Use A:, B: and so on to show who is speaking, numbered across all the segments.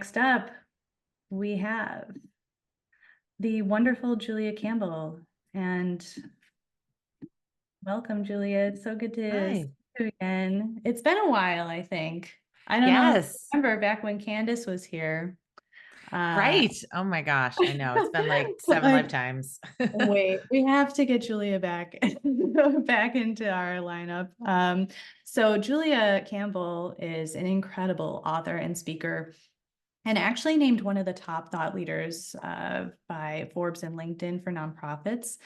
A: Next up, we have the wonderful Julia Campbell. And welcome, Julia. It's so good to see
B: Hi.
A: you again. It's been a while, I think. I don't know if you
B: Yes.
A: remember back when Candace was here. Uh,
B: Right. Oh my gosh. I know. It's been like seven
A: but
B: lifetimes.
A: wait, we have to get Julia back back into our lineup. So Julia Campbell is an incredible author and speaker, and actually named one of the top thought leaders by Forbes and LinkedIn for nonprofits.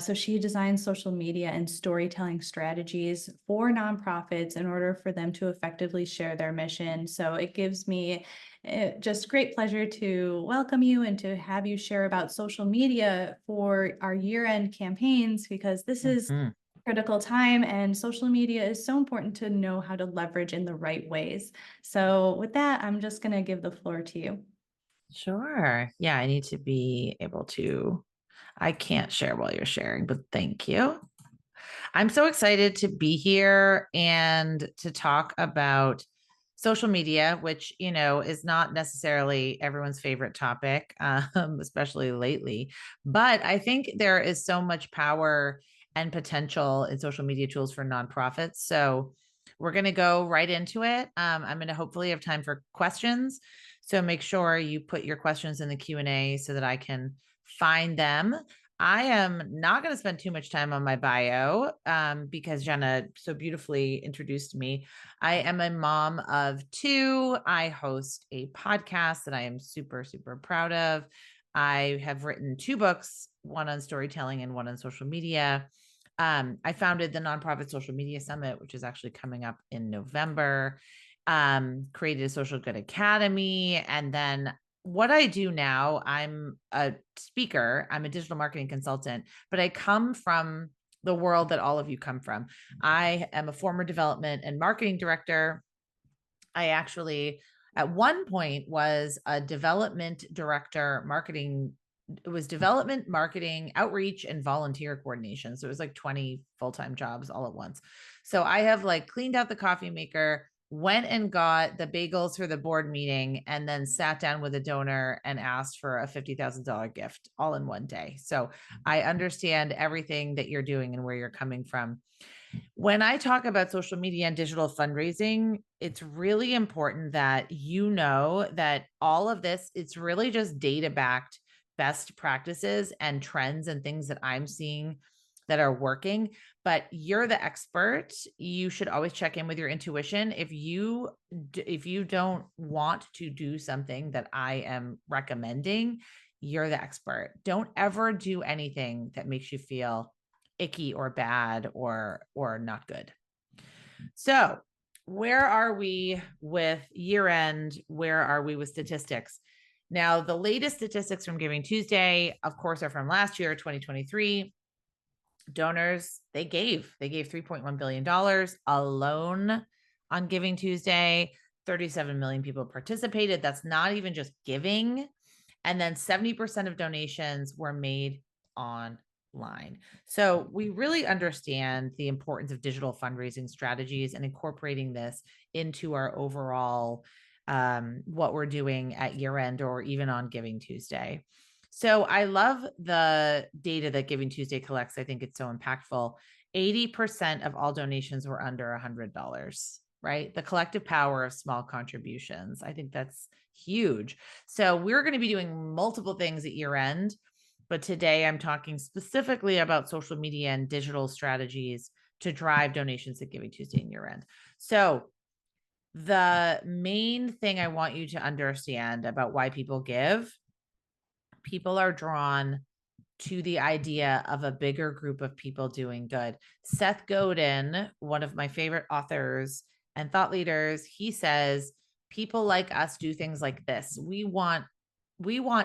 A: So she designs social media and storytelling strategies for nonprofits in order for them to effectively share their mission. So it gives me just great pleasure to welcome you and to have you share about social media for our year-end campaigns, because this is
B: Mhm.
A: critical time and social media is so important to know how to leverage in the right ways. So with that, I'm just going to give the floor to you.
B: Sure. Yeah, I need to be able to. I can't share while you're sharing, but thank you. I'm so excited to be here and to talk about social media, which, is not necessarily everyone's favorite topic, especially lately. But I think there is so much power and potential in social media tools for nonprofits. So we're going to go right into it. I'm going to hopefully have time for questions. So make sure you put your questions in the Q&A so that I can find them. I am not going to spend too much time on my bio because Jenna so beautifully introduced me. I am a mom of two. I host a podcast that I am super, super proud of. I have written two books, one on storytelling and one on social media. I founded the nonprofit Social Media Summit, which is actually coming up in November. Created a Social Good Academy, and then what I do now, I'm a speaker, I'm a digital marketing consultant, but I come from the world that all of you come from. I am a former development and marketing director. I actually, at one point, was a development director, marketing. It was development, marketing, outreach, and volunteer coordination. So it was like 20 full time jobs all at once. So I have like cleaned out the coffee maker, went and got the bagels for the board meeting, and then sat down with a donor and asked for a $50,000 gift all in one day. So I understand everything that you're doing and where you're coming from. When I talk about social media and digital fundraising, it's really important that you know that all of this, it's really just data backed best practices and trends and things that I'm seeing that are working, but you're the expert. You should always check in with your intuition. If you don't want to do something that I am recommending, you're the expert. Don't ever do anything that makes you feel icky or bad or not good. So, where are we with year end? Where are we with statistics? Now, the latest statistics from Giving Tuesday, of course, are from last year, 2023. Donors, they gave $3.1 billion alone on Giving Tuesday. 37 million people participated. That's not even just giving. And then 70% of donations were made online. So we really understand the importance of digital fundraising strategies and incorporating this into our overall what we're doing at year end or even on Giving Tuesday. So I love the data that Giving Tuesday collects. I think it's so impactful. 80% of all donations were under $100, right? The collective power of small contributions. I think that's huge. So we're going to be doing multiple things at year end, but today I'm talking specifically about social media and digital strategies to drive donations at Giving Tuesday and year end. So the main thing I want you to understand about why people are drawn to the idea of a bigger group of people doing good. Seth Godin, one of my favorite authors and thought leaders, he says people like us do things like this. We want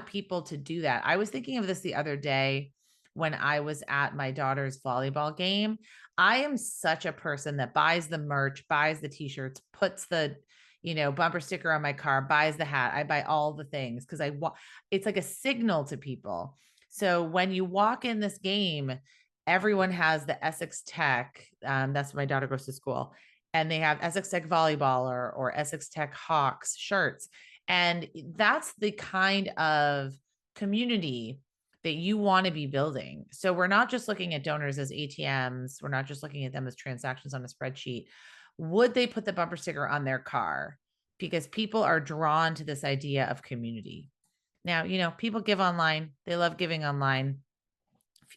B: people to do that. I was thinking of this the other day when I was at my daughter's volleyball game. I am such a person that buys the merch, buys the t-shirts, puts the bumper sticker on my car, buys the hat. I buy all the things because I want it's like a signal to people. So when you walk in this game, everyone has the Essex Tech. That's where my daughter goes to school, and they have Essex Tech volleyball or Essex Tech Hawks shirts. And that's the kind of community that you want to be building. So we're not just looking at donors as ATMs. We're not just looking at them as transactions on a spreadsheet. Would they put the bumper sticker on their car? Because people are drawn to this idea of community. Now, people give online. They love giving online.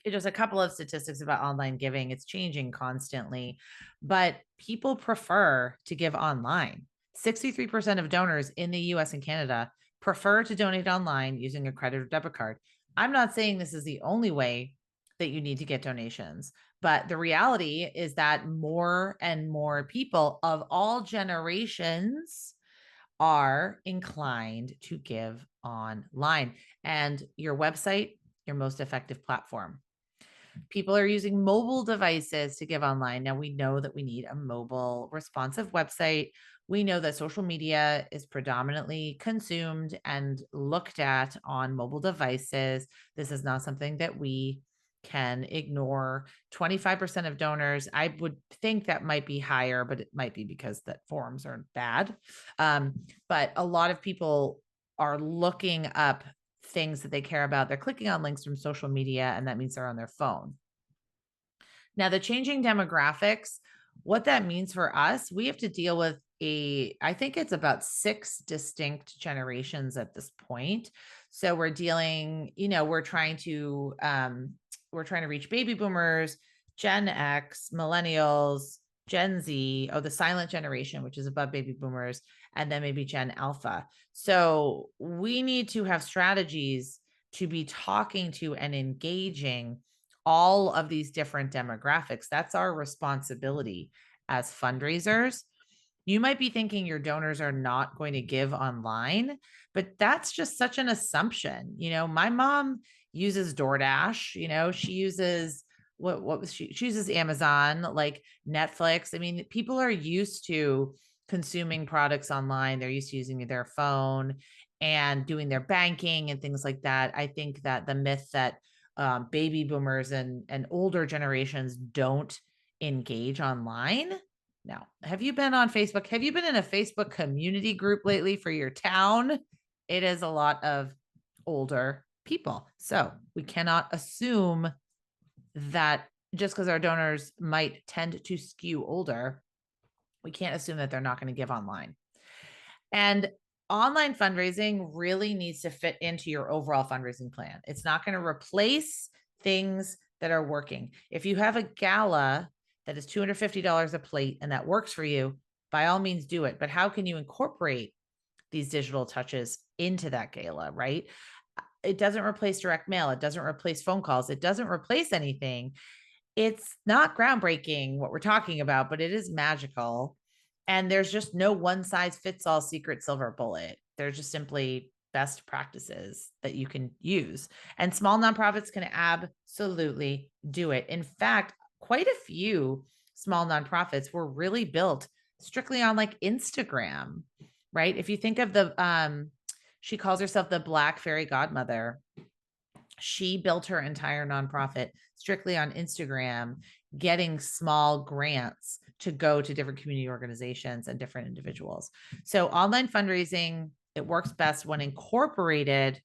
B: Just a couple of statistics about online giving. It's changing constantly, but people prefer to give online. 63% of donors in the US and Canada prefer to donate online using a credit or debit card. I'm not saying this is the only way that you need to get donations, but the reality is that more and more people of all generations are inclined to give online, and your website, your most effective platform. People are using mobile devices to give online. Now, we know that we need a mobile responsive website. We know that social media is predominantly consumed and looked at on mobile devices. This is not something that we can ignore. 25% of donors, I would think that might be higher, but it might be because that forums are bad. But a lot of people are looking up things that they care about. They're clicking on links from social media, and that means they're on their phone. Now, the changing demographics, what that means for us, we have to deal with I think it's about 6 distinct generations at this point. So we're dealing, we're trying to reach baby boomers, Gen X, millennials, Gen Z, the silent generation, which is above baby boomers, and then maybe Gen Alpha. So we need to have strategies to be talking to and engaging all of these different demographics. That's our responsibility as fundraisers. You might be thinking your donors are not going to give online, but that's just such an assumption. My mom uses DoorDash, she uses what was she uses Amazon, like Netflix. I mean, people are used to consuming products online. They're used to using their phone and doing their banking and things like that. I think that the myth that baby boomers and older generations don't engage online. Now, have you been on Facebook? Have you been in a Facebook community group lately for your town? It is a lot of older people. So we cannot assume that just because our donors might tend to skew older, we can't assume that they're not going to give online. And online fundraising really needs to fit into your overall fundraising plan. It's not going to replace things that are working. If you have a gala that is $250 a plate and that works for you, by all means do it. But how can you incorporate these digital touches into that gala, right? It doesn't replace direct mail. It doesn't replace phone calls. It doesn't replace anything. It's not groundbreaking what we're talking about, but it is magical. And there's just no one size fits all secret silver bullet. There's just simply best practices that you can use. And small nonprofits can absolutely do it. In fact, quite a few small nonprofits were really built strictly on like Instagram, right? If you think of she calls herself the Black Fairy Godmother. She built her entire nonprofit strictly on Instagram, getting small grants to go to different community organizations and different individuals. So online fundraising, it works best when incorporated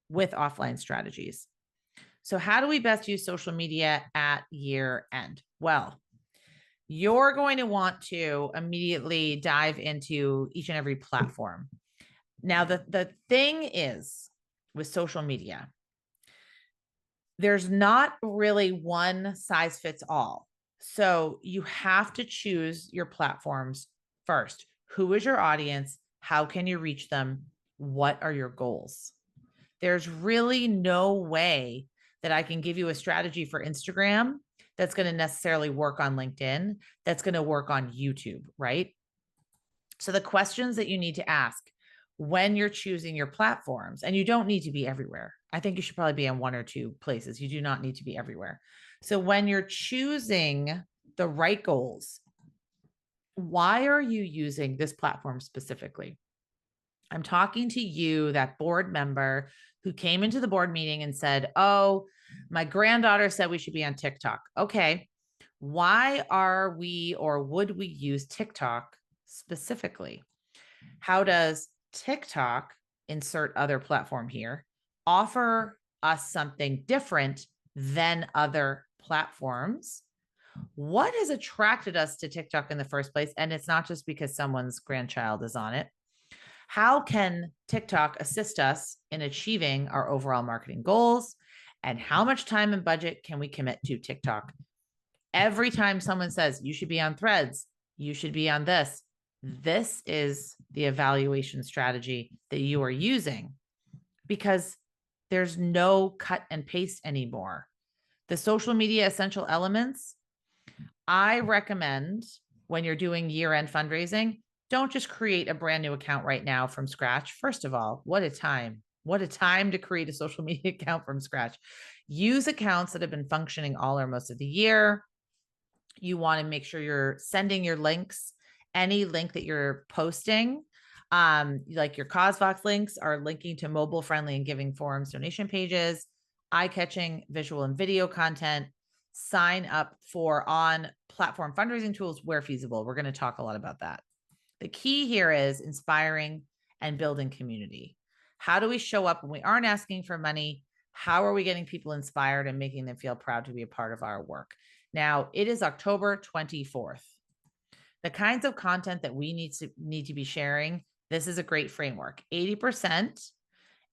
B: with offline strategies. So how do we best use social media at year end? Well, you're going to want to immediately dive into each and every platform. Now, the thing is with social media, there's not really one size fits all. So you have to choose your platforms first. Who is your audience? How can you reach them? What are your goals? There's really no way that I can give you a strategy for Instagram that's going to necessarily work on LinkedIn, that's going to work on YouTube, right? So the questions that you need to ask when you're choosing your platforms, and you don't need to be everywhere. I think you should probably be in one or two places. You do not need to be everywhere. So when you're choosing the right goals, why are you using this platform specifically? I'm talking to you, that board member who came into the board meeting and said, oh, my granddaughter said we should be on TikTok. Okay. Why are we, or would we use TikTok specifically? How does TikTok, insert other platform here, offer us something different than other platforms. What has attracted us to TikTok in the first place? And it's not just because someone's grandchild is on it. How can TikTok assist us in achieving our overall marketing goals? And how much time and budget can we commit to TikTok? Every time someone says you should be on Threads, you should be on this, this is the evaluation strategy that you are using, because there's no cut and paste anymore. The social media essential elements, I recommend when you're doing year-end fundraising, don't just create a brand new account right now from scratch. First of all, what a time. What a time to create a social media account from scratch. Use accounts that have been functioning all or most of the year. You want to make sure you're sending your links, any link that you're posting, like your CauseVox links are linking to mobile friendly and giving forums, donation pages, eye-catching visual and video content. Sign up for on platform fundraising tools where feasible. We're going to talk a lot about that. The key here is inspiring and building community. How do we show up when we aren't asking for money? How are we getting people inspired and making them feel proud to be a part of our work? Now, it is October 24th. The kinds of content that we need to be sharing, this is a great framework. 80%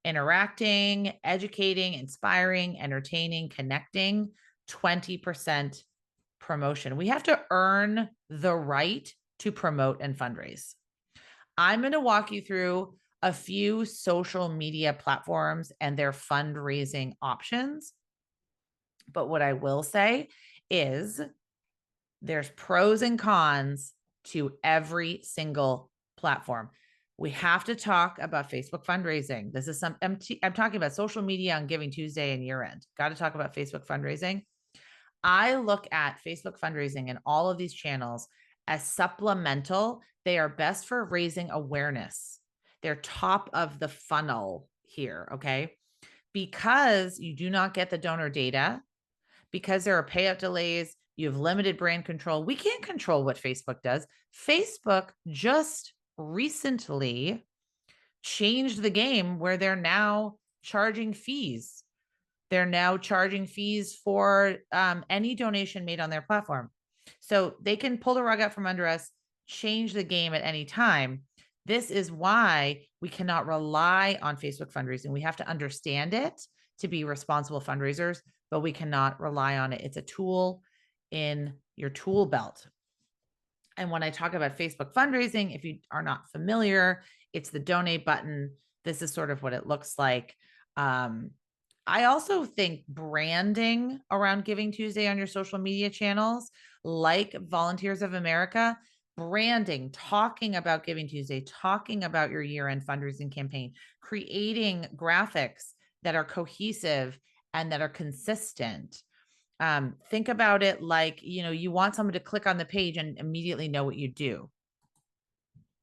B: interacting, educating, inspiring, entertaining, connecting, 20% promotion. We have to earn the right to promote and fundraise. I'm going to walk you through a few social media platforms and their fundraising options. But what I will say is there's pros and cons to every single platform. We have to talk about Facebook fundraising. This is I'm talking about social media on Giving Tuesday and year end. Got to talk about Facebook fundraising. I look at Facebook fundraising and all of these channels as supplemental. They are best for raising awareness. They're top of the funnel here, okay? Because you do not get the donor data, because there are payout delays, you have limited brand control. We can't control what Facebook does. Facebook just recently changed the game where they're now charging fees. They're now charging fees for any donation made on their platform. So they can pull the rug out from under us, change the game at any time. This is why we cannot rely on Facebook fundraising. We have to understand it to be responsible fundraisers, but we cannot rely on it. It's a tool in your tool belt. And when I talk about Facebook fundraising, if you are not familiar, it's the donate button. This is sort of what it looks like. I also think branding around Giving Tuesday on your social media channels, like Volunteers of America, branding, talking about Giving Tuesday, talking about your year-end fundraising campaign, creating graphics that are cohesive and that are consistent. Think about it like, you want someone to click on the page and immediately know what you do.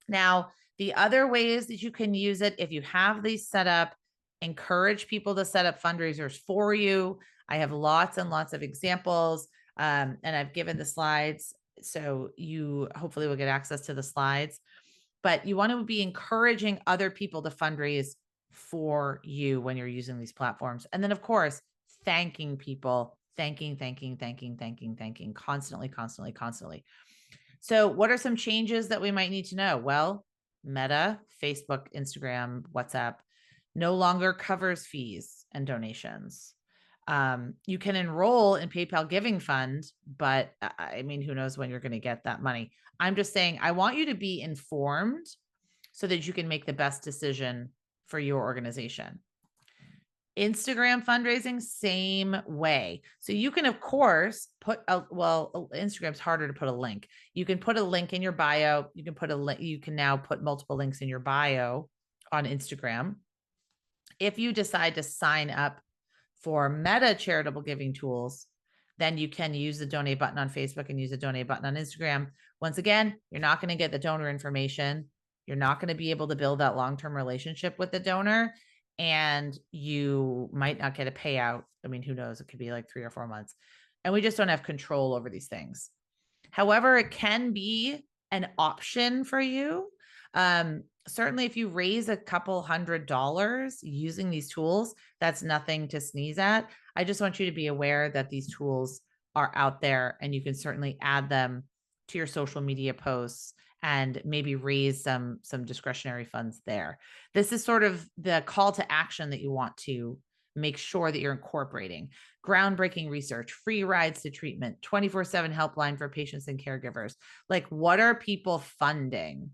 B: Now, the other ways that you can use it, if you have these set up, encourage people to set up fundraisers for you. I have lots and lots of examples, and I've given the slides, so you hopefully will get access to the slides. But you want to be encouraging other people to fundraise for you when you're using these platforms. And then, of course, thanking people, thanking, constantly. So what are some changes that we might need to know? Well, Meta, Facebook, Instagram, WhatsApp no longer covers fees and donations. You can enroll in PayPal Giving Fund, but I mean, who knows when you're going to get that money. I'm just saying, I want you to be informed so that you can make the best decision for your organization. Instagram fundraising, same way. So you can, of course, Instagram's harder to put a link. You can put a link in your bio. You can now put multiple links in your bio on Instagram. If you decide to sign up for Meta charitable giving tools, then you can use the donate button on Facebook and use the donate button on Instagram. Once again, you're not going to get the donor information. You're not going to be able to build that long-term relationship with the donor, and you might not get a payout. I mean, who knows? It could be like 3 or 4 months. And we just don't have control over these things. However, it can be an option for you. certainly if you raise a couple $100 using these tools, that's nothing to sneeze at. I just want you to be aware that these tools are out there and you can certainly add them to your social media posts and maybe raise some discretionary funds there. This is sort of the call to action that you want to make sure that you're incorporating. Groundbreaking research, free rides to treatment, 24/7 helpline for patients and caregivers. Like, what are people funding?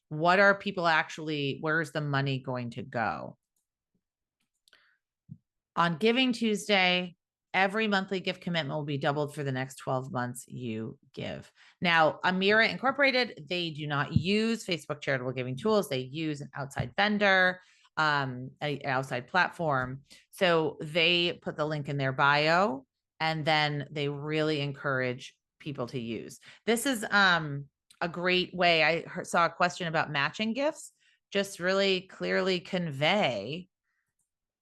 B: What are people actually, where's the money going to go? On Giving Tuesday, every monthly gift commitment will be doubled for the next 12 months you give. Now, Amira Incorporated, they do not use Facebook charitable giving tools. They use an outside vendor, an outside platform. So they put the link in their bio, and then they really encourage people to use. This is a great way. I saw a question about matching gifts. Just really clearly convey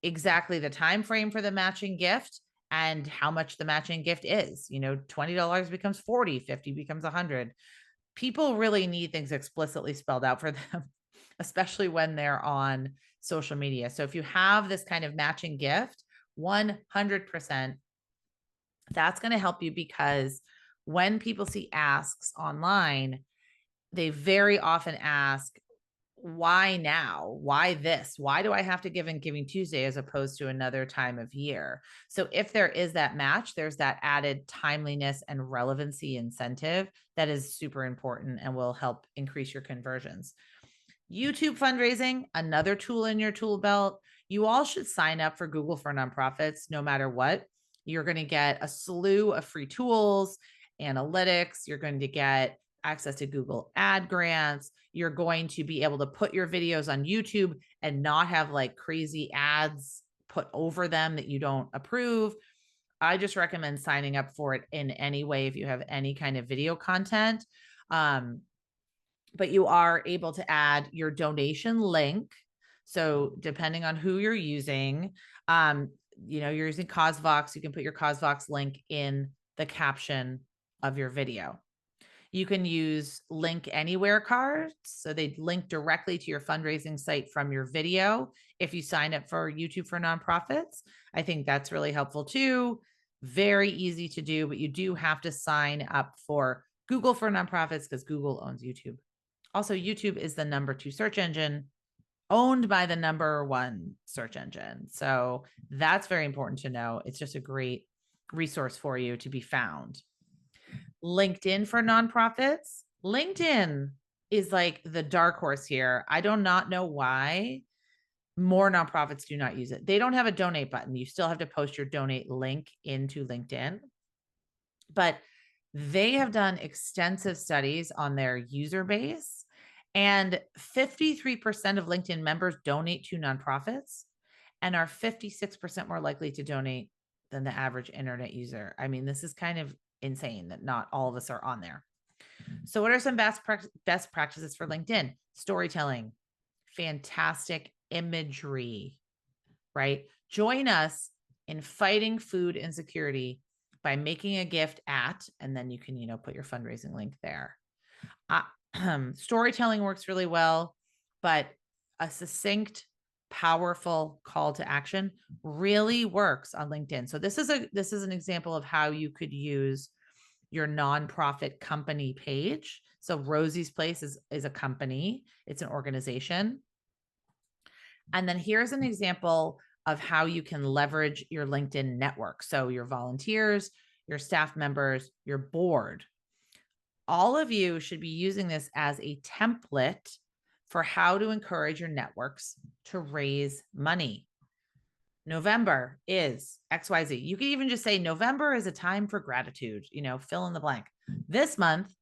B: exactly the time frame for the matching gift and how much the matching gift is. You know, $20 becomes 40, 50 becomes 100. People really need things explicitly spelled out for them, especially when they're on social media. So if you have this kind of matching gift, 100%, that's going to help you, because when people see asks online, they very often ask, why now? Why this? Why do I have to give in Giving Tuesday as opposed to another time of year? So if there is that match, there's that added timeliness and relevancy incentive that is super important and will help increase your conversions. YouTube fundraising, another tool in your tool belt. You all should sign up for Google for Nonprofits no matter what. You're going to get a slew of free tools, analytics. You're going to get access to Google ad grants. You're going to be able to put your videos on YouTube and not have like crazy ads put over them that you don't approve. I just recommend signing up for it in any way if you have any kind of video content. But you are able to add your donation link. So depending on who you're using, you're using CauseVox, you can put your CauseVox link in the caption of your video. You can use link anywhere cards. So they link directly to your fundraising site from your video. If you sign up for YouTube for Nonprofits, I think that's really helpful too. Very easy to do, but you do have to sign up for Google for Nonprofits because Google owns YouTube. Also, YouTube is the #2 search engine owned by the #1 search engine. So that's very important to know. It's just a great resource for you to be found. LinkedIn for nonprofits. LinkedIn is like the dark horse here. I do not know why more nonprofits do not use it. They don't have a donate button. You still have to post your donate link into LinkedIn. But they have done extensive studies on their user base, and 53% of LinkedIn members donate to nonprofits and are 56% more likely to donate than the average internet user. I mean, this is kind of insane that not all of us are on there. So what are some best practices for LinkedIn? Storytelling, fantastic imagery, right? Join us in fighting food insecurity by making a gift at, and then you can, put your fundraising link there. Storytelling works really well, but a succinct, powerful call to action really works on LinkedIn. So this is an example of how you could use your nonprofit company page. So Rosie's Place is a company, it's an organization. And then here's an example of how you can leverage your LinkedIn network. So your volunteers, your staff members, your board. All of you should be using this as a template for how to encourage your networks to raise money. November is XYZ. You can even just say November is a time for gratitude, fill in the blank. This month,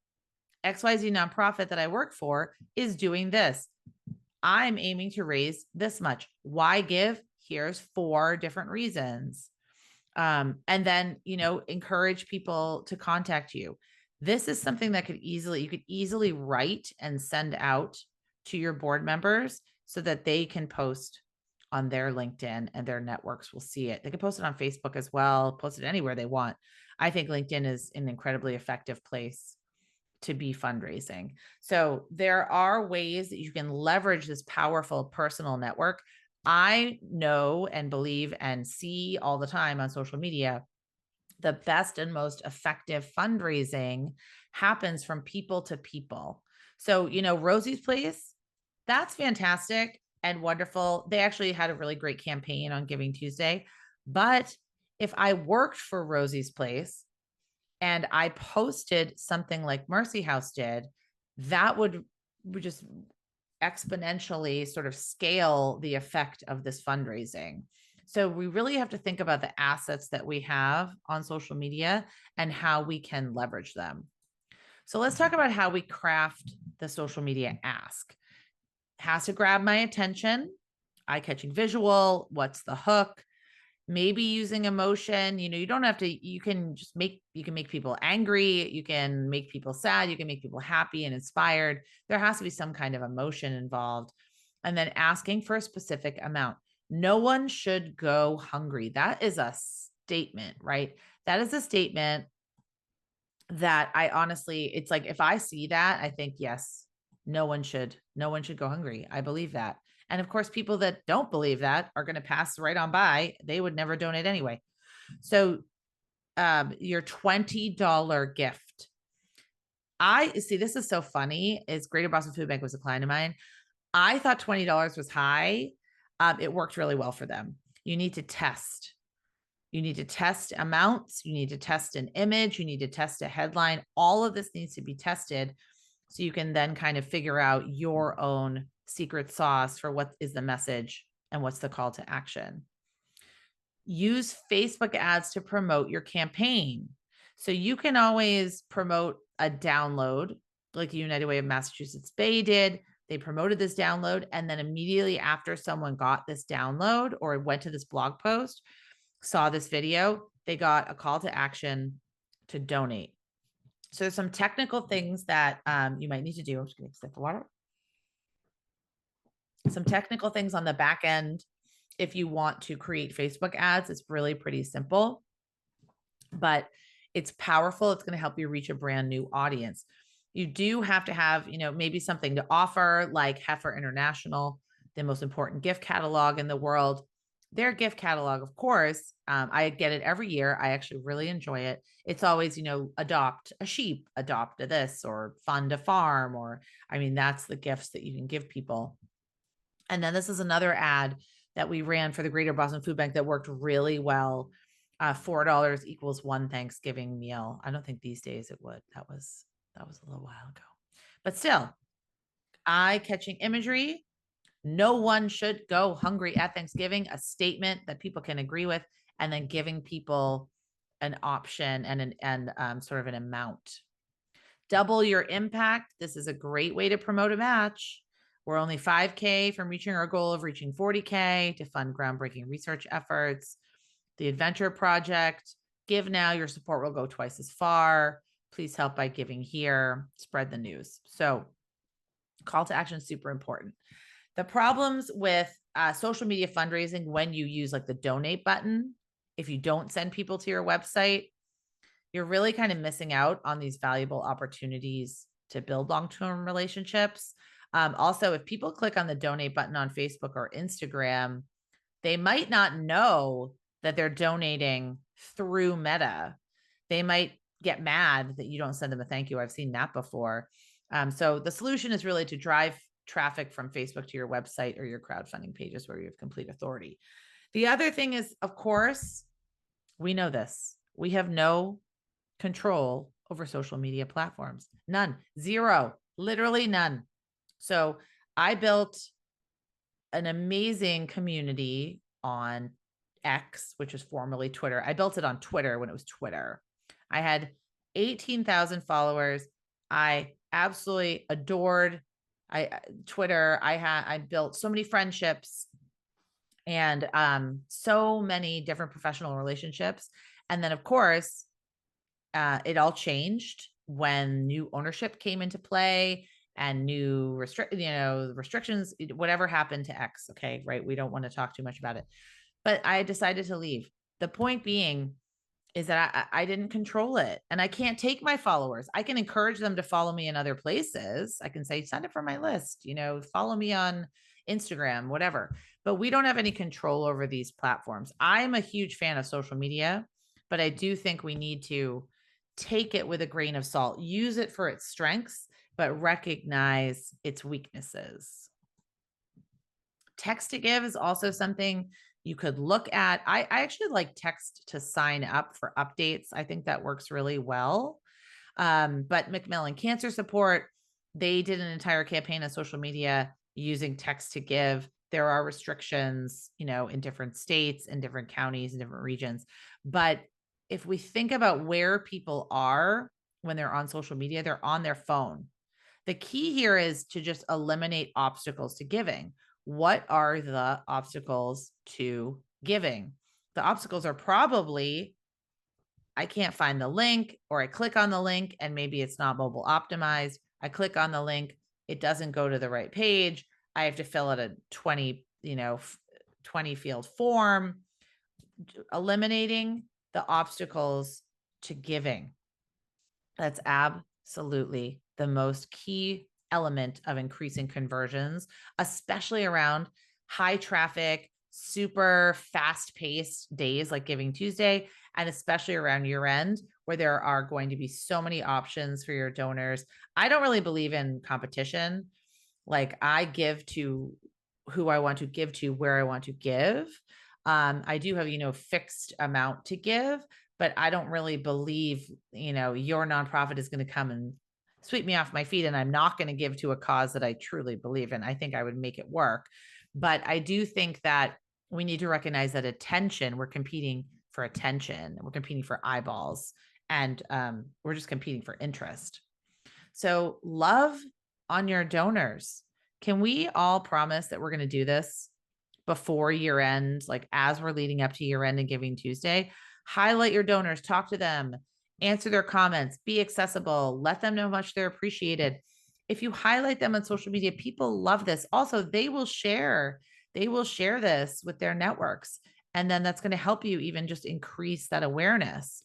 B: XYZ nonprofit that I work for is doing this. I'm aiming to raise this much. Why give? Here's 4 different reasons. And then, encourage people to contact you. This is something that you could easily write and send out to your board members so that they can post on their LinkedIn and their networks will see it. They can post it on Facebook as well, post it anywhere they want. I think LinkedIn is an incredibly effective place to be fundraising. So there are ways that you can leverage this powerful personal network. I know and believe and see all the time on social media, the best and most effective fundraising happens from people to people. So, Rosie's Place, that's fantastic and wonderful. They actually had a really great campaign on Giving Tuesday. But if I worked for Rosie's Place and I posted something like Mercy House did, that would just exponentially sort of scale the effect of this fundraising. So we really have to think about the assets that we have on social media and how we can leverage them. So let's talk about how we craft the social media ask. Has to grab my attention, eye-catching visual, what's the hook? Maybe using emotion. You don't have to, you can make people angry, you can make people sad, you can make people happy and inspired. There has to be some kind of emotion involved. And then asking for a specific amount. No one should go hungry. That is a statement, right? That is a statement that I honestly, it's like, if I see that, I think, yes, no one should go hungry. I believe that. And of course, people that don't believe that are going to pass right on by. They would never donate anyway. So your $20 gift. I see, this is so funny, is Greater Boston Food Bank was a client of mine. I thought $20 was high. It worked really well for them. You need to test. You need to test amounts. You need to test an image. You need to test a headline. All of this needs to be tested so you can then kind of figure out your own secret sauce for what is the message and what's the call to action. Use Facebook ads to promote your campaign. So you can always promote a download like United Way of Massachusetts Bay did. They promoted this download. And then immediately after someone got this download or went to this blog post, saw this video, they got a call to action to donate. So there's some technical things that you might need to do. I'm just going to sip the water. Some technical things on the back end. If you want to create Facebook ads, it's really pretty simple, but it's powerful. It's going to help you reach a brand new audience. You do have to have, maybe something to offer, like Heifer International, the most important gift catalog in the world. Their gift catalog, of course, I get it every year. I actually really enjoy it. It's always, adopt a sheep, adopt a this, or fund a farm, or, that's the gifts that you can give people. And then this is another ad that we ran for the Greater Boston Food Bank that worked really well. $4 equals one Thanksgiving meal. I don't think these days it would. That was a little while ago, but still, eye-catching imagery. No one should go hungry at Thanksgiving, a statement that people can agree with, and then giving people an option and sort of an amount. Double your impact. This is a great way to promote a match. We're only 5K from reaching our goal of reaching 40K to fund groundbreaking research efforts. The Adventure Project. Give now, your support will go twice as far. Please help by giving here. Spread the news. So call to action is super important. The problems with social media fundraising when you use like the donate button, if you don't send people to your website, you're really kind of missing out on these valuable opportunities to build long-term relationships. Also, if people click on the donate button on Facebook or Instagram, they might not know that they're donating through Meta. They might get mad that you don't send them a thank you. I've seen that before. So the solution is really to drive traffic from Facebook to your website or your crowdfunding pages where you have complete authority. The other thing is, of course, we know this. We have no control over social media platforms. None. Zero. Literally none. So I built an amazing community on X, which was formerly Twitter. I built it on Twitter when it was Twitter. I had 18,000 followers. I absolutely adored Twitter. I built so many friendships and so many different professional relationships. And then, of course, it all changed when new ownership came into play and new restrictions, whatever happened to X. Okay, right. We don't want to talk too much about it, but I decided to leave. The point being is that I didn't control it, and I can't take my followers. I can encourage them to follow me in other places. I can say, sign up for my list, follow me on Instagram, whatever. But we don't have any control over these platforms. I'm a huge fan of social media, but I do think we need to take it with a grain of salt, use it for its strengths, but recognize its weaknesses. Text to give is also something you could look at. I actually like text to sign up for updates. I think that works really well. But Macmillan Cancer Support, they did an entire campaign on social media using text to give. There are restrictions, in different states and different counties and different regions. But if we think about where people are when they're on social media, they're on their phone. The key here is to just eliminate obstacles to giving. What are the obstacles to giving? The obstacles are probably, I can't find the link, or I click on the link and maybe it's not mobile optimized. I click on the link, it doesn't go to the right page. I have to fill out a 20 field form. Eliminating the obstacles to giving. That's absolutely the most key element of increasing conversions, especially around high traffic, super fast paced days like Giving Tuesday, and especially around year end, where there are going to be so many options for your donors. I don't really believe in competition. Like, I give to who I want to give to, where I want to give. I do have, fixed amount to give, but I don't really believe, your nonprofit is going to come and sweep me off my feet, and I'm not going to give to a cause that I truly believe in. I think I would make it work. But I do think that we need to recognize that we're competing for attention, we're competing for eyeballs, and we're just competing for interest. So love on your donors. Can we all promise that we're going to do this before year end, like as we're leading up to year end and Giving Tuesday? Highlight your donors, talk to them, answer their comments, be accessible, let them know how much they're appreciated. If you highlight them on social media, people love this. Also, they will share this with their networks. And then that's going to help you even just increase that awareness.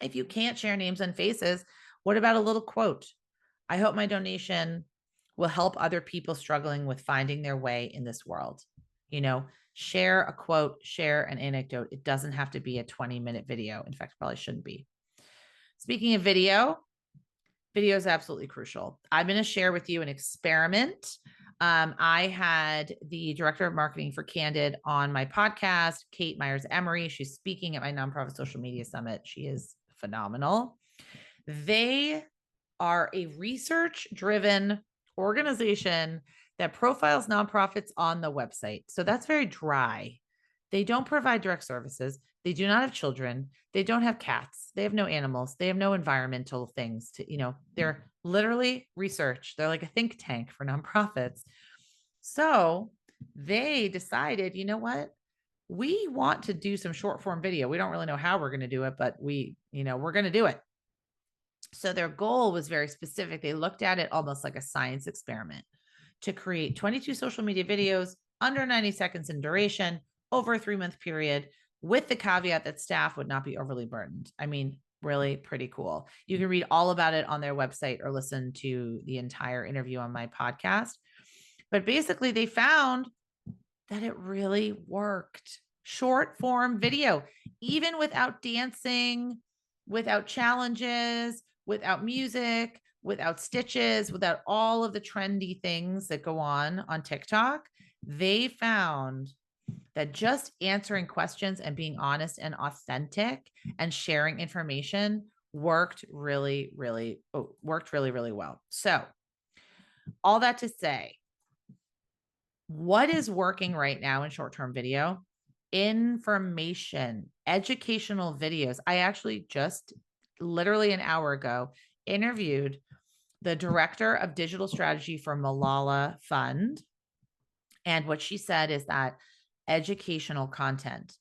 B: If you can't share names and faces, what about a little quote? I hope my donation will help other people struggling with finding their way in this world. Share a quote, share an anecdote. It doesn't have to be a 20-minute video. In fact, it probably shouldn't be. Speaking of video is absolutely crucial. I'm going to share with you an experiment. I had the director of marketing for Candid on my podcast, Kate Myers-Emery. She's speaking at my nonprofit social media summit. She is phenomenal. They are a research-driven organization that profiles nonprofits on the website. So that's very dry. They don't provide direct services. They do not have children. They don't have cats. They have no animals. They have no environmental things they're literally research. They're like a think tank for nonprofits. So they decided, you know what? We want to do some short form video. We don't really know how we're going to do it, but we're going to do it. So their goal was very specific. They looked at it almost like a science experiment to create 22 social media videos under 90 seconds in duration over a 3-month period, with the caveat that staff would not be overly burdened. I mean, really pretty cool. You can read all about it on their website or listen to the entire interview on my podcast. But basically, they found that it really worked. Short form video, even without dancing, without challenges, without music, without stitches, without all of the trendy things that go on TikTok, they found that just answering questions and being honest and authentic and sharing information worked really, really well. So all that to say, what is working right now in short-term video? Information, educational videos. I actually just literally an hour ago interviewed the director of digital strategy for Malala Fund. And what she said is that educational content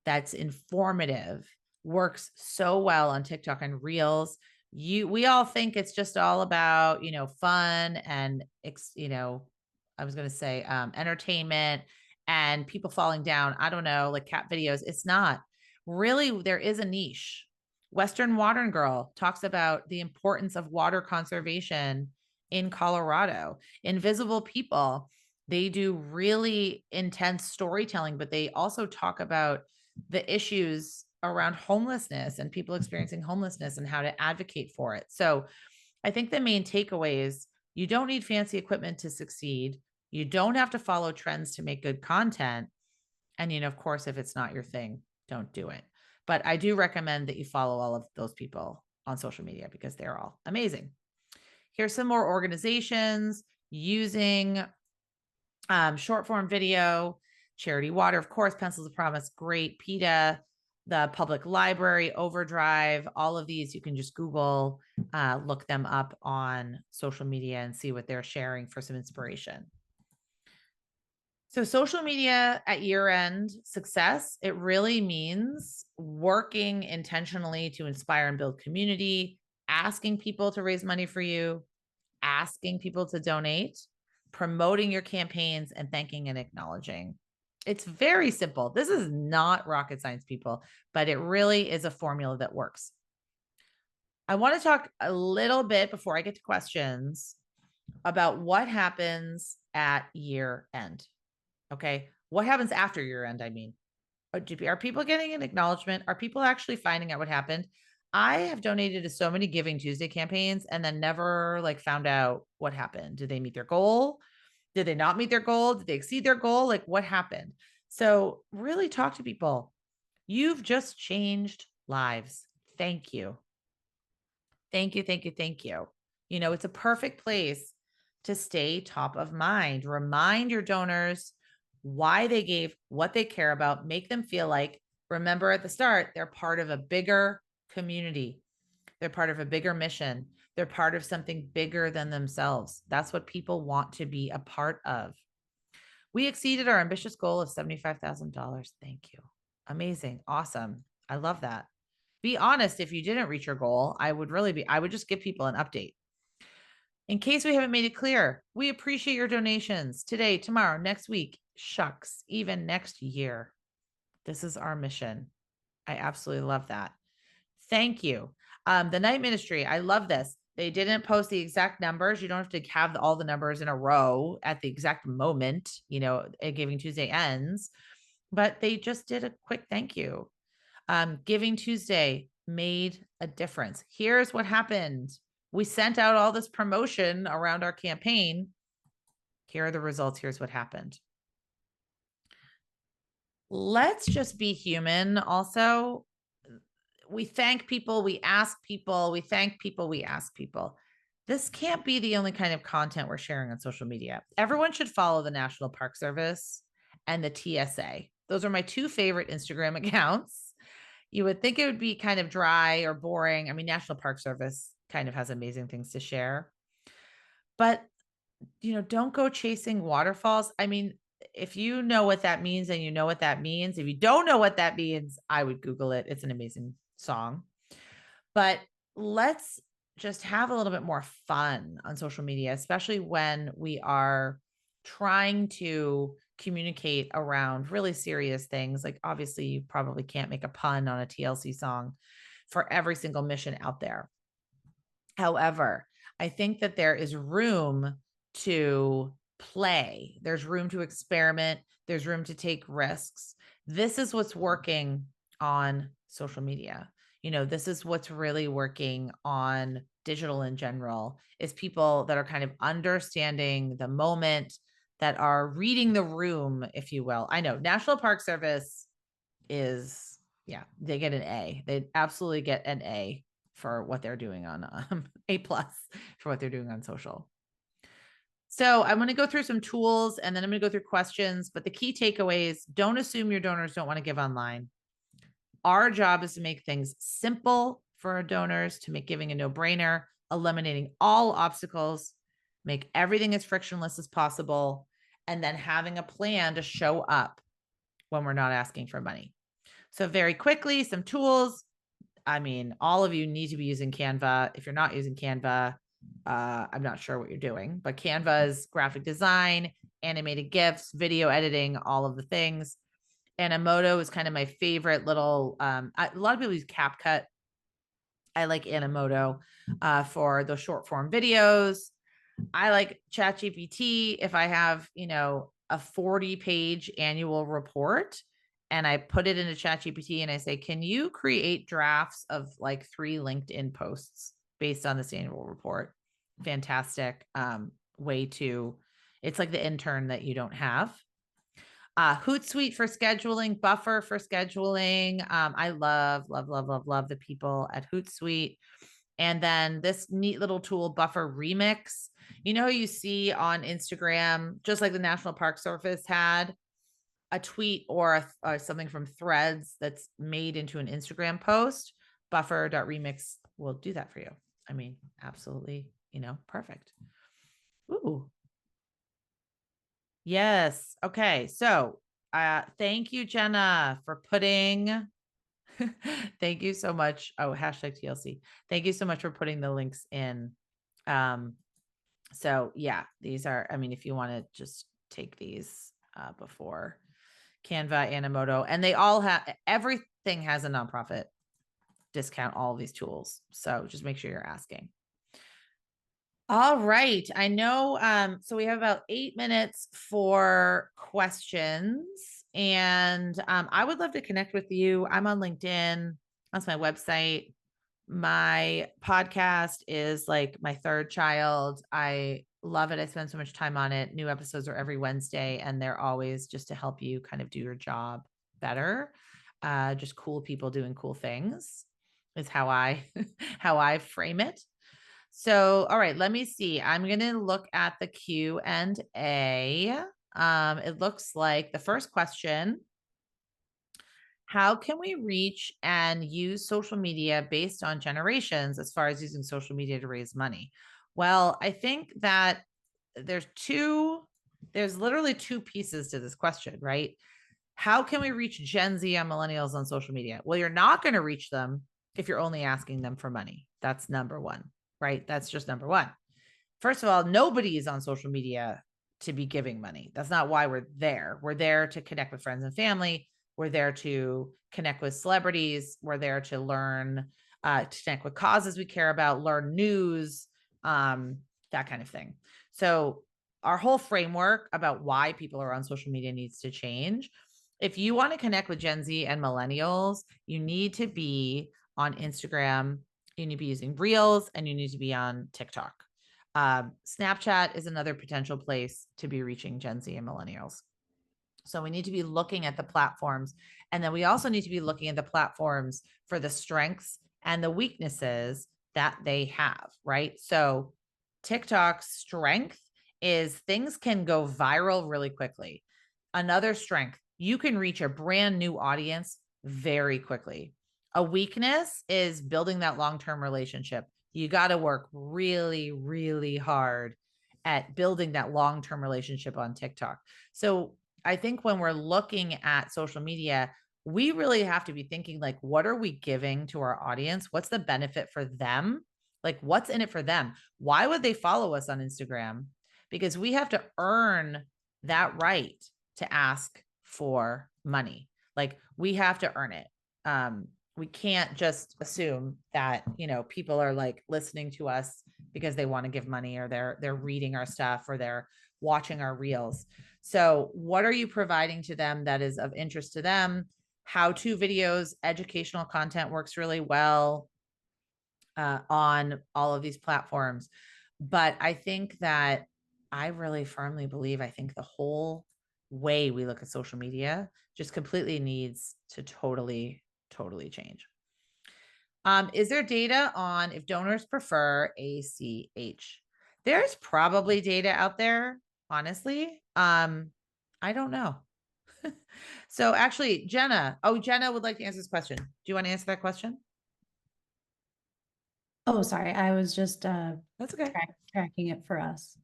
B: that's informative works so well on TikTok and Reels. We all think it's just all about, fun and, I was going to say entertainment and people falling down. I don't know, like cat videos. It's not. really there is a niche. Western Water Girl talks about the importance of water conservation in Colorado. Invisible People, they do really intense storytelling, but they also talk about the issues around homelessness and people experiencing homelessness and how to advocate for it. So I think the main takeaway is you don't need fancy equipment to succeed. You don't have to follow trends to make good content. And, of course, if it's not your thing, don't do it. But I do recommend that you follow all of those people on social media because they're all amazing. Here's some more organizations using short form video, Charity Water, of course, Pencils of Promise, great, PETA, the Public Library, Overdrive, all of these, you can just Google, look them up on social media and see what they're sharing for some inspiration. So social media at year end success, it really means working intentionally to inspire and build community, asking people to raise money for you, asking people to donate, promoting your campaigns, and thanking and acknowledging. It's very simple. This is not rocket science, people, but it really is a formula that works. I want to talk a little bit before I get to questions about what happens at year end. Okay. What happens after year end? I mean, are people getting an acknowledgement? Are people actually finding out what happened? I have donated to so many Giving Tuesday campaigns and then never found out what happened. Did they meet their goal? Did they not meet their goal? Did they exceed their goal? What happened? So really talk to people. You've just changed lives. Thank you. Thank you. Thank you. Thank you. It's a perfect place to stay top of mind. Remind your donors why they gave, what they care about, make them feel like, remember at the start, they're part of a bigger community. They're part of a bigger mission. They're part of something bigger than themselves. That's what people want to be a part of. We exceeded our ambitious goal of $75,000. Thank you. Amazing. Awesome. I love that. Be honest. If you didn't reach your goal, I would just give people an update. In case we haven't made it clear, we appreciate your donations today, tomorrow, next week, shucks, even next year. This is our mission. I absolutely love that. Thank you. The night ministry, I love this. They didn't post the exact numbers. You don't have to have all the numbers in a row at the exact moment, Giving Tuesday ends, but they just did a quick thank you. Giving Tuesday made a difference. Here's what happened. We sent out all this promotion around our campaign. Here are the results. Here's what happened. Let's just be human. Also, we thank people, we ask people, we thank people, we ask people. This can't be the only kind of content we're sharing on social media. Everyone should follow the National Park Service and the TSA. Those are my two favorite Instagram accounts. You would think it would be kind of dry or boring. I mean, National Park Service kind of has amazing things to share. But, don't go chasing waterfalls. I mean, if you know what that means and you know what that means, if you don't know what that means, I would Google it. It's an amazing song. But let's just have a little bit more fun on social media, especially when we are trying to communicate around really serious things. Obviously, you probably can't make a pun on a TLC song for every single mission out there. However, I think that there is room to play. There's room to experiment. There's room to take risks. This is what's working on social media. This is what's really working on digital in general, is people that are kind of understanding the moment, that are reading the room, if you will. I know National Park Service is, they get an A. They absolutely get an A for what they're doing on A+ for what they're doing on social. So I'm going to go through some tools and then I'm going to go through questions, but the key takeaways: don't assume your donors don't want to give online. Our job is to make things simple for our donors, to make giving a no-brainer, eliminating all obstacles, make everything as frictionless as possible, and then having a plan to show up when we're not asking for money. So very quickly, some tools. I mean, all of you need to be using Canva. If you're not using Canva, I'm not sure what you're doing, but Canva is graphic design, animated GIFs, video editing, all of the things. Animoto is kind of my favorite little, a lot of people use CapCut. I like Animoto for those short form videos. I like ChatGPT if I have, a 40-page annual report and I put it into ChatGPT and I say, can you create drafts of like 3 LinkedIn posts based on this annual report? Fantastic way to, it's like the intern that you don't have. Hootsuite for scheduling, Buffer for scheduling. I love, love, love, love, love the people at Hootsuite. And then this neat little tool, Buffer Remix. You see on Instagram, just like the National Park Service had a tweet or something from Threads that's made into an Instagram post. Buffer.remix will do that for you. I mean, absolutely, perfect. Ooh. Yes. Okay. So, thank you, Jenna, for putting. Thank you so much. Oh, hashtag TLC. Thank you so much for putting the links in. So yeah, these are, I mean, if you want to just take these before Canva, Animoto, and they all have, everything has a nonprofit discount, all of these tools. So just make sure you're asking. All right. I know. So we have about 8 minutes for questions. And I would love to connect with you. I'm on LinkedIn. That's my website. My podcast is like my third child. I love it. I spend so much time on it. New episodes are every Wednesday, and they're always just to help you kind of do your job better. Just cool people doing cool things is how I how I frame it. So, all right, let me see. I'm going to look at the Q&A. It looks like the first question, how can we reach and use social media based on generations as far as using social media to raise money? Well, I think that there's literally 2 pieces to this question, right? How can we reach Gen Z and millennials on social media? Well, you're not going to reach them if you're only asking them for money. That's number 1, right? That's just number 1. First of all, nobody is on social media to be giving money. That's not why we're there. We're there to connect with friends and family. We're there to connect with celebrities. We're there to learn, to connect with causes we care about, learn news, that kind of thing. So our whole framework about why people are on social media needs to change. If you want to connect with Gen Z and millennials, you need to be on Instagram, you need to be using Reels, and you need to be on TikTok. Snapchat is another potential place to be reaching Gen Z and millennials. So we need to be looking at the platforms. And then we also need to be looking at the platforms for the strengths and the weaknesses that they have, right? So TikTok's strength is things can go viral really quickly. Another strength, you can reach a brand new audience very quickly. A weakness is building that long-term relationship. You got to work really, really hard at building that long-term relationship on TikTok. So I think when we're looking at social media, we really have to be thinking like, what are we giving to our audience? What's the benefit for them? Like, what's in it for them? Why would they follow us on Instagram? Because we have to earn that right to ask for money. Like, we have to earn it. We can't just assume that, people are like listening to us because they want to give money, or they're reading our stuff, or they're watching our reels. So what are you providing to them that is of interest to them? How-to videos, educational content works really well on all of these platforms. But I think that I really firmly believe, I think the whole way we look at social media just completely needs to totally, totally change. Is there data on if donors prefer ACH? There's probably data out there, honestly. I don't know. So actually, Jenna would like to answer this question. Do you want to answer that question?
A: Oh, sorry. I was just
B: That's okay.
A: tracking it for us.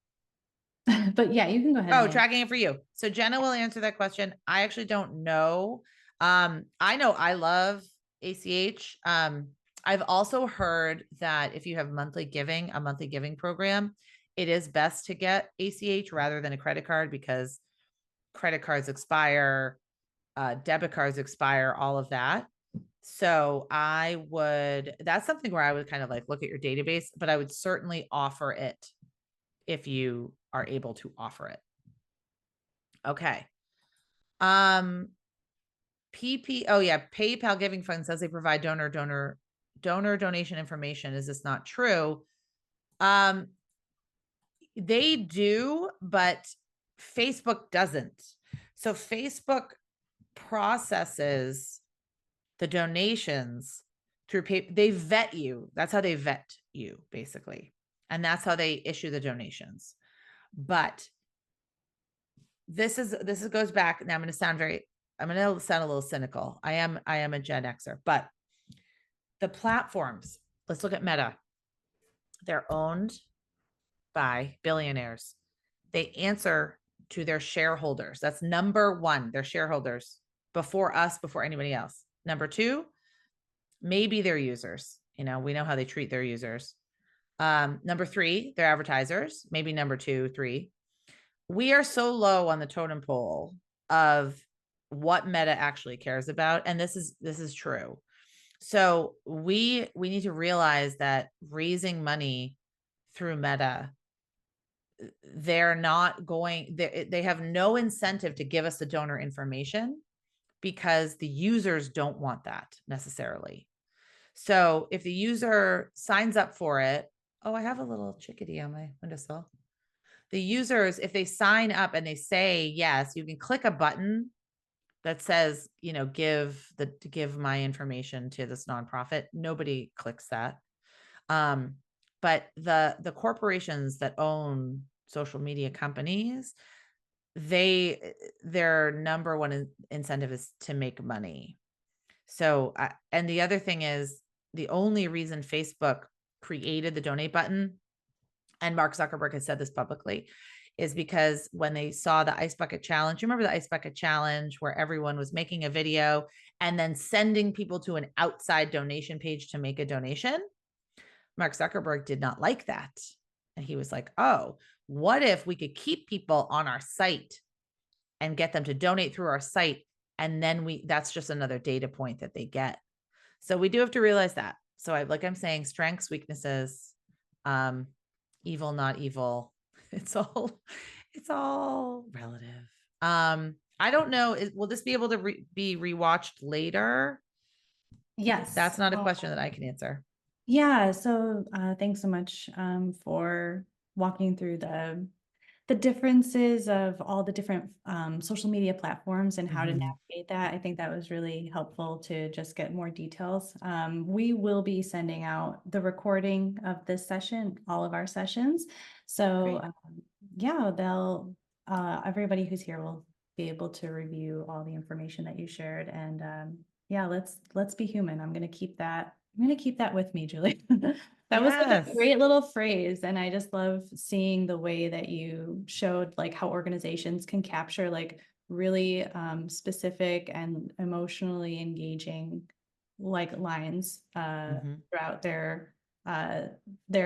A: But yeah, you can go ahead.
B: Oh, tracking it for you. So Jenna will answer that question. I actually don't know. I know I love ACH. I've also heard that if you have a monthly giving program, it is best to get ACH rather than a credit card, because credit cards expire. debit cards expire, all of that. So that's something where I would kind of like look at your database, but I would certainly offer it if you are able to offer it. Okay. Oh yeah, PayPal Giving Fund says they provide donor donation information. Is this not true? They do, but Facebook doesn't. So Facebook processes the donations through paper. They vet you. That's how they vet you, basically. And that's how they issue the donations. But this goes back. Now I'm going to sound a little cynical. I am a Gen Xer, but the platforms, let's look at Meta. They're owned by billionaires. They answer to their shareholders. That's number one, their shareholders before us, before anybody else. Number two, maybe their users. We know how they treat their users. Number three, their advertisers, maybe number 2, 3. We are so low on the totem pole of what Meta actually cares about. And this is true. So we need to realize that raising money through Meta, they're not going, they have no incentive to give us the donor information because the users don't want that necessarily. So if the user signs up for it, oh, I have a little chickadee on my windowsill. The users, if they sign up and they say yes, you can click a button that says, give my information to this nonprofit. Nobody clicks that. But the corporations that own social media companies, their number one incentive is to make money. So, and the other thing is, the only reason Facebook created the donate button, and Mark Zuckerberg has said this publicly, is because when they saw the Ice Bucket Challenge, you remember the Ice Bucket Challenge where everyone was making a video and then sending people to an outside donation page to make a donation? Mark Zuckerberg did not like that. And he was like, oh, what if we could keep people on our site and get them to donate through our site? And then that's just another data point that they get. So we do have to realize that. So I'm saying, strengths, weaknesses, evil, not evil. It's all relative. I don't know. Will this be able to be rewatched later?
A: Yes.
B: That's not a question that I can answer.
A: Yeah. So thanks so much for walking through the differences of all the different social media platforms and how to navigate that. I think that was really helpful to just get more details. We will be sending out the recording of this session, all of our sessions. So yeah, everybody who's here will be able to review all the information that you shared. And yeah, let's be human. I'm going to keep that with me, Julie. That was like a great little phrase. And I just love seeing the way that you showed like how organizations can capture like really specific and emotionally engaging like lines throughout their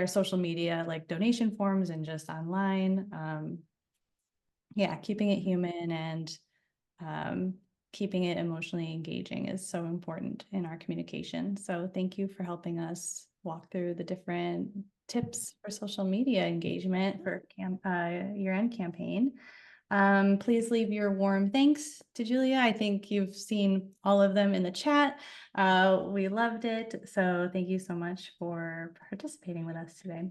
A: social media, like donation forms and just online. Yeah, keeping it human and keeping it emotionally engaging is so important in our communication. So thank you for helping us walk through the different tips for social media engagement for year-end campaign. Please leave your warm thanks to Julia. I think you've seen all of them in the chat. We loved it. So thank you so much for participating with us today.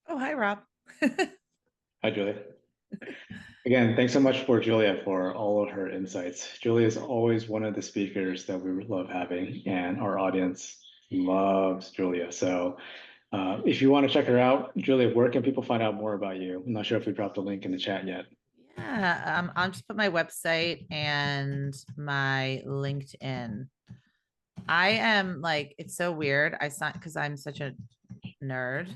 B: Oh, hi, Rob.
C: Hi, Julia. Again, thanks so much for Julia for all of her insights. Julia is always one of the speakers that we love having, and our audience loves Julia. So if you want to check her out, Julia, where can people find out more about you? I'm not sure if we dropped a link in the chat yet.
B: Yeah, I'll just put my website and my LinkedIn. I am it's so weird. I signed because I'm such a nerd.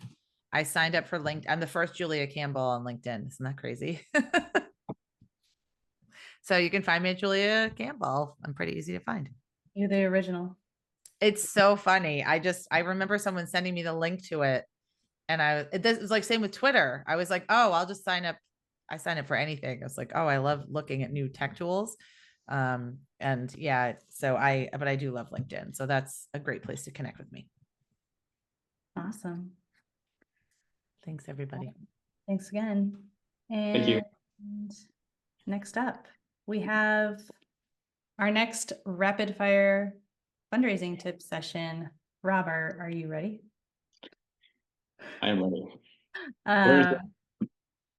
B: I signed up for LinkedIn. I'm the first Julia Campbell on LinkedIn. Isn't that crazy? So you can find me at Julia Campbell. I'm pretty easy to find.
A: You're the original.
B: It's so funny. I remember someone sending me the link to it. And it was like same with Twitter. I was like, oh, I'll just sign up. I sign up for anything. I was like, oh, I love looking at new tech tools. And yeah, but I do love LinkedIn. So that's a great place to connect with me.
A: Awesome.
B: Thanks, everybody.
A: Thanks again.
C: Thank you.
A: And next up, we have our next rapid fire fundraising tip session. Robert, are you ready?
C: I am ready. Where's
A: Um,